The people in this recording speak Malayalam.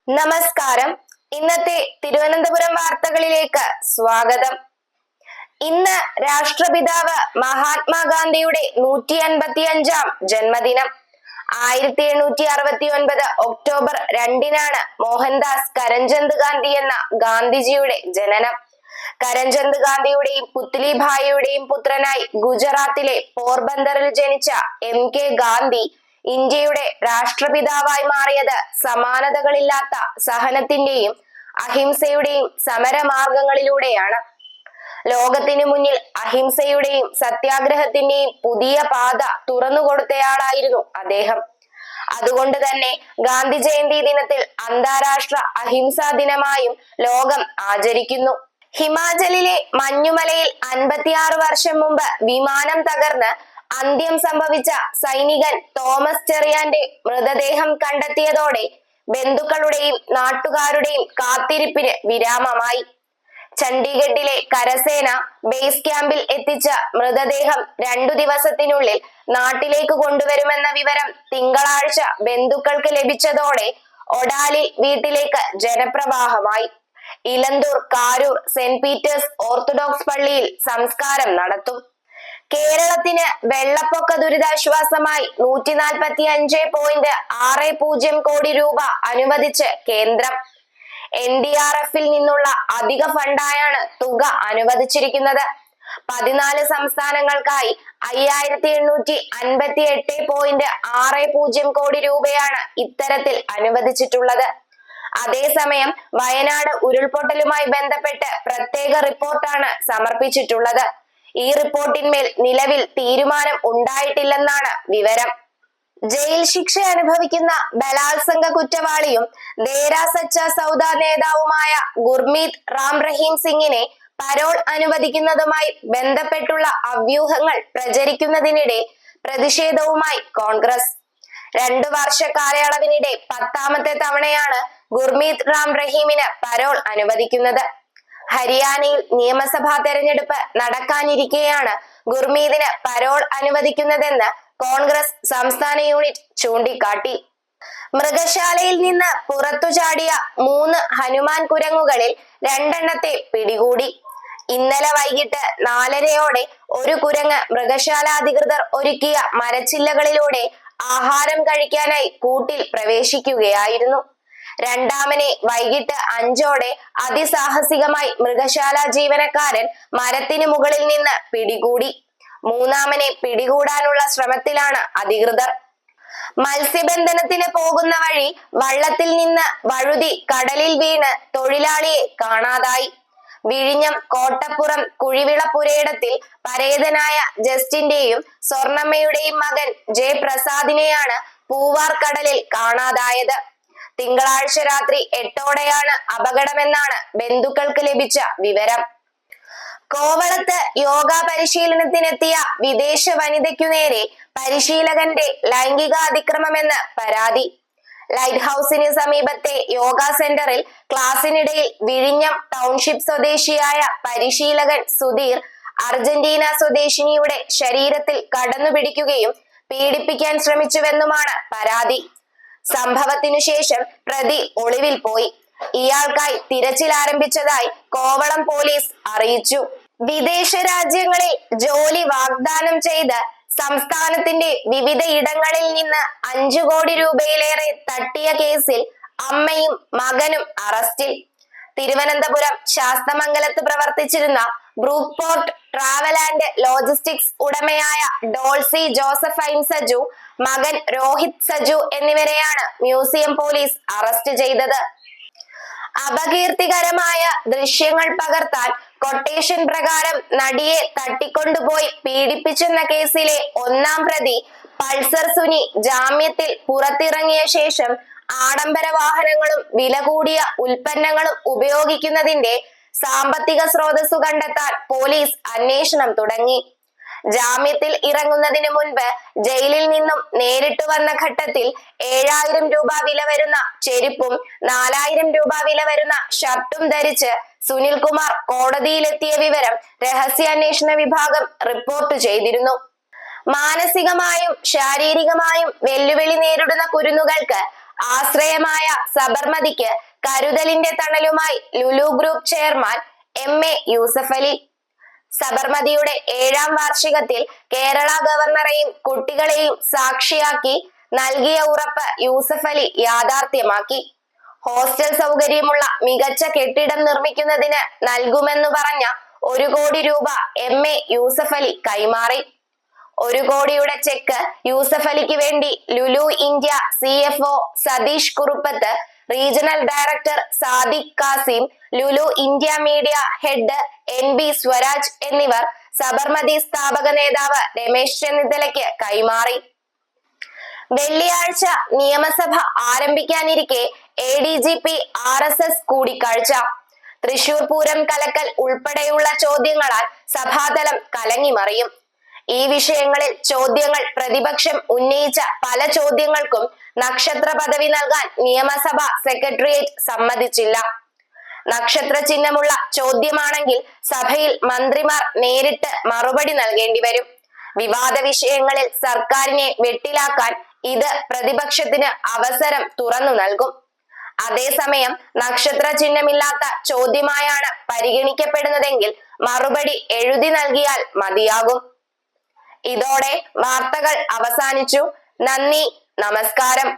നമസ്കാരം. ഇന്നത്തെ തിരുവനന്തപുരം വാർത്തകളിലേക്ക് സ്വാഗതം. ഇന്ന് രാഷ്ട്രപിതാവ് മഹാത്മാഗാന്ധിയുടെ 155-ാം ജന്മദിനം. 1869 ഒക്ടോബർ 2-നാണ് മോഹൻദാസ് കരംചന്ദ് ഗാന്ധി എന്ന ഗാന്ധിജിയുടെ ജനനം. കരംചന്ദ് ഗാന്ധിയുടെയും പുത്ലിഭായിയുടെയും പുത്രനായി ഗുജറാത്തിലെ പോർബന്തറിൽ ജനിച്ച MK ഗാന്ധി ഇന്ത്യയുടെ രാഷ്ട്രപിതാവായി മാറിയത് സമാനതകളില്ലാത്ത സഹനത്തിന്റെയും അഹിംസയുടെയും സമരമാർഗങ്ങളിലൂടെയാണ്. ലോകത്തിനു മുന്നിൽ അഹിംസയുടെയും സത്യാഗ്രഹത്തിന്റെയും പുതിയ പാത തുറന്നുകൊടുത്തയാളായിരുന്നു അദ്ദേഹം. അതുകൊണ്ട് തന്നെ ഗാന്ധി ജയന്തി ദിനത്തിൽ അന്താരാഷ്ട്ര അഹിംസാ ദിനമായും ലോകം ആചരിക്കുന്നു. ഹിമാചലിലെ മഞ്ഞുമലയിൽ 56 വർഷം മുമ്പ് വിമാനം തകർന്ന് അന്ത്യം സംഭവിച്ച സൈനികൻ തോമസ് ചെറിയാന്റെ മൃതദേഹം കണ്ടെത്തിയതോടെ ബന്ധുക്കളുടെയും നാട്ടുകാരുടെയും കാത്തിരിപ്പിന് വിരാമമായി. ചണ്ഡീഗഡിലെ കരസേന ബേസ് ക്യാമ്പിൽ എത്തിച്ച മൃതദേഹം 2 ദിവസത്തിനുള്ളിൽ നാട്ടിലേക്ക് കൊണ്ടുവരുമെന്ന വിവരം തിങ്കളാഴ്ച ബന്ധുക്കൾക്ക് ലഭിച്ചതോടെ ഒഡാലിൽ വീട്ടിലേക്ക് ജനപ്രവാഹമായി. Elanthoor, Karoor saint Peter's orthodox പള്ളിയിൽ സംസ്കാരം നടത്തും. കേരളത്തിന് വെള്ളപ്പൊക്ക ദുരിതാശ്വാസമായി 145.60 കോടി രൂപ അനുവദിച്ച് കേന്ദ്രം. NDRF-ൽ നിന്നുള്ള അധിക ഫണ്ടായാണ് തുക അനുവദിച്ചിരിക്കുന്നത്. 14 സംസ്ഥാനങ്ങൾക്കായി 5858.60 കോടി രൂപയാണ് ഇത്തരത്തിൽ അനുവദിച്ചിട്ടുള്ളത്. അതേസമയം വയനാട് ഉരുൾപൊട്ടലുമായി ബന്ധപ്പെട്ട് പ്രത്യേക റിപ്പോർട്ടാണ് സമർപ്പിച്ചിട്ടുള്ളത്. ഈ റിപ്പോർട്ടിന്മേൽ നിലവിൽ തീരുമാനം ഉണ്ടായിട്ടില്ലെന്നാണ് വിവരം. ജയിൽ ശിക്ഷ അനുഭവിക്കുന്ന ബലാത്സംഗ കുറ്റവാളിയും ദേരാ സച്ച സൗദ നേതാവുമായ ഗുർമീത് റാം റഹീം സിംഗിനെ പരോൾ അനുവദിക്കുന്നതുമായി ബന്ധപ്പെട്ടുള്ള അഭ്യൂഹങ്ങൾ പ്രചരിക്കുന്നതിനിടെ പ്രതിഷേധവുമായി കോൺഗ്രസ്. 2 വർഷ കാലയളവിനിടെ 10ാമത്തെ തവണയാണ് ഗുർമീത് റാം റഹീമിന് പരോൾ അനുവദിക്കുന്നത്. ഹരിയാനയിൽ നിയമസഭാ തെരഞ്ഞെടുപ്പ് നടക്കാനിരിക്കെയാണ് ഗുർമീതിന് പരോൾ അനുവദിക്കുന്നതെന്ന് കോൺഗ്രസ് സംസ്ഥാന യൂണിറ്റ് ചൂണ്ടിക്കാട്ടി. മൃഗശാലയിൽ നിന്ന് പുറത്തു ചാടിയ 3 ഹനുമാൻ കുരങ്ങുകളിൽ 2 പിടികൂടി. ഇന്നലെ വൈകിട്ട് 4:30-ഓടെ ഒരു കുരങ്ങ് മൃഗശാല അധികൃതർ ഒരുക്കിയ മരച്ചില്ലകളിലൂടെ ആഹാരം കഴിക്കാനായി കൂട്ടിൽ പ്രവേശിക്കുകയായിരുന്നു. രണ്ടാമനെ വൈകിട്ട് 5-ഓടെ അതിസാഹസികമായി മൃഗശാല ജീവനക്കാരൻ മരത്തിന് മുകളിൽ നിന്ന് പിടികൂടി. 3ാമനെ പിടികൂടാനുള്ള ശ്രമത്തിലാണ് അധികൃതർ. മത്സ്യബന്ധനത്തിന് പോകുന്ന വഴി വള്ളത്തിൽ നിന്ന് വഴുതി കടലിൽ വീണ് തൊഴിലാളിയെ കാണാതായി. വിഴിഞ്ഞം കോട്ടപ്പുറം കുഴിവിള പുരയിടത്തിൽ പരേതനായ ജസ്റ്റിന്റെയും സ്വർണമ്മയുടെയും മകൻ ജെ പ്രസാദിനെയാണ് പൂവാർ കടലിൽ കാണാതായത്. തിങ്കളാഴ്ച രാത്രി 8-ഓടെയാണ് അപകടമെന്നാണ് ബന്ധുക്കൾക്ക് ലഭിച്ച വിവരം. കോവളത്ത് യോഗ പരിശീലനത്തിനെത്തിയ വിദേശ വനിതയ്ക്കു നേരെ പരിശീലകന്റെ ലൈംഗിക അതിക്രമമെന്ന് പരാതി. ലൈറ്റ് ഹൗസിന് സമീപത്തെ യോഗ സെന്ററിൽ ക്ലാസിനിടയിൽ വിഴിഞ്ഞം ടൗൺഷിപ്പ് സ്വദേശിയായ പരിശീലകൻ സുധീർ അർജന്റീന സ്വദേശിനിയുടെ ശരീരത്തിൽ കടന്നുപിടിക്കുകയും പീഡിപ്പിക്കാൻ ശ്രമിച്ചുവെന്നുമാണ് പരാതി. സംഭവത്തിനു ശേഷം പ്രതി ഒളിവിൽ പോയി. ഇയാൾക്കായി തിരച്ചിൽ ആരംഭിച്ചതായി കോവളം പോലീസ് അറിയിച്ചു. വിദേശ രാജ്യങ്ങളിൽ ജോലി വാഗ്ദാനം ചെയ്ത് സംസ്ഥാനത്തിന്റെ വിവിധ ഇടങ്ങളിൽ നിന്ന് 5 കോടി രൂപയിലേറെ തട്ടിയ കേസിൽ അമ്മയും മകനും അറസ്റ്റിൽ. തിരുവനന്തപുരം ശാസ്തമംഗലത്ത് പ്രവർത്തിച്ചിരുന്ന brook port travel and logistics ഉടമയായ ഡോൾസി ജോസഫൈൻ സജു, മകൻ രോഹിത് സജു എന്നിവരെയാണ് മ്യൂസിയം പോലീസ് അറസ്റ്റ് ചെയ്തത്. അപകീർത്തികരമായ ദൃശ്യങ്ങൾ പകർത്താൻ കൊട്ടേഷൻ പ്രകാരം നടിയെ തട്ടിക്കൊണ്ടുപോയി പീഡിപ്പിച്ചെന്ന കേസിലെ 1-ാം പ്രതി പൾസർ സുനി ജാമ്യത്തിൽ പുറത്തിറങ്ങിയ ശേഷം ആഡംബര വാഹനങ്ങളും വില കൂടിയ ഉൽപ്പന്നങ്ങളും ഉപയോഗിക്കുന്നതിന്റെ സാമ്പത്തിക സ്രോതസ്സു കണ്ടെത്താൻ പോലീസ് അന്വേഷണം തുടങ്ങി. ജാമ്യത്തിൽ ഇറങ്ങുന്നതിന് മുൻപ് ജയിലിൽ നിന്നും നേരിട്ട് വന്ന ഘട്ടത്തിൽ 7000 രൂപ വില വരുന്ന ചെരുപ്പും 4000 രൂപ വില വരുന്ന ഷർട്ടും ധരിച്ച് സുനിൽകുമാർ കോടതിയിലെത്തിയ വിവരം രഹസ്യാന്വേഷണ വിഭാഗം റിപ്പോർട്ട് ചെയ്തിരുന്നു. മാനസികമായും ശാരീരികമായും വെല്ലുവിളി നേരിടുന്ന കുരുന്നുകൾക്ക് ആശ്രയമായ സബർമതിക്ക് കരുതലിന്റെ തണലുമായി Lulu group chairman MA Yusuffali. സബർമതിയുടെ 7ാം വാർഷികത്തിൽ കേരള ഗവർണറെയും കുട്ടികളെയും സാക്ഷിയാക്കി നൽകിയ ഉറപ്പ് യൂസഫലി യാഥാർത്ഥ്യമാക്കി. ഹോസ്റ്റൽ സൗകര്യമുള്ള മികച്ച കെട്ടിടം നിർമ്മിക്കുന്നതിന് നൽകുമെന്നു പറഞ്ഞ 1 കോടി രൂപ MA യൂസഫലി കൈമാറി. 1 കോടിയുടെ ചെക്ക് യൂസഫലിക്ക് വേണ്ടി Lulu India CFO Satheesh Kuruppath, regional director Sadiq Kasim, Lulu India media head NB Swaraj എന്നിവർ സബർമതി സ്ഥാപക നേതാവ് രമേശ് ചെന്നിത്തലയ്ക്ക് കൈമാറി. വെള്ളിയാഴ്ച നിയമസഭ ആരംഭിക്കാനിരിക്കെ ADGP RSS കൂടിക്കാഴ്ച. തൃശൂർ പൂരം കലക്കൽ ഉൾപ്പെടെയുള്ള ചോദ്യങ്ങളാൽ സഭാതലം കലങ്ങിമറിയും. ഈ വിഷയങ്ങളിൽ ചോദ്യങ്ങൾ പ്രതിപക്ഷം ഉന്നയിച്ച പല ചോദ്യങ്ങൾക്കും നക്ഷത്ര പദവി നൽകാൻ നിയമസഭ സെക്രട്ടേറിയറ്റ് സമ്മതിച്ചില്ല. നക്ഷത്ര ചിഹ്നമുള്ള ചോദ്യമാണെങ്കിൽ സഭയിൽ മന്ത്രിമാർ നേരിട്ട് മറുപടി നൽകേണ്ടി വരും. വിവാദ വിഷയങ്ങളിൽ സർക്കാരിനെ വെട്ടിലാക്കാൻ ഇത് പ്രതിപക്ഷത്തിന് അവസരം തുറന്നു നൽകും. അതേസമയം നക്ഷത്ര ചിഹ്നമില്ലാത്ത ചോദ്യമായാണ് പരിഗണിക്കപ്പെടുന്നതെങ്കിൽ മറുപടി എഴുതി നൽകിയാൽ മതിയാകും. ഇതോടെ വാർത്തകൾ അവസാനിച്ചു. നന്ദി, നമസ്കാരം.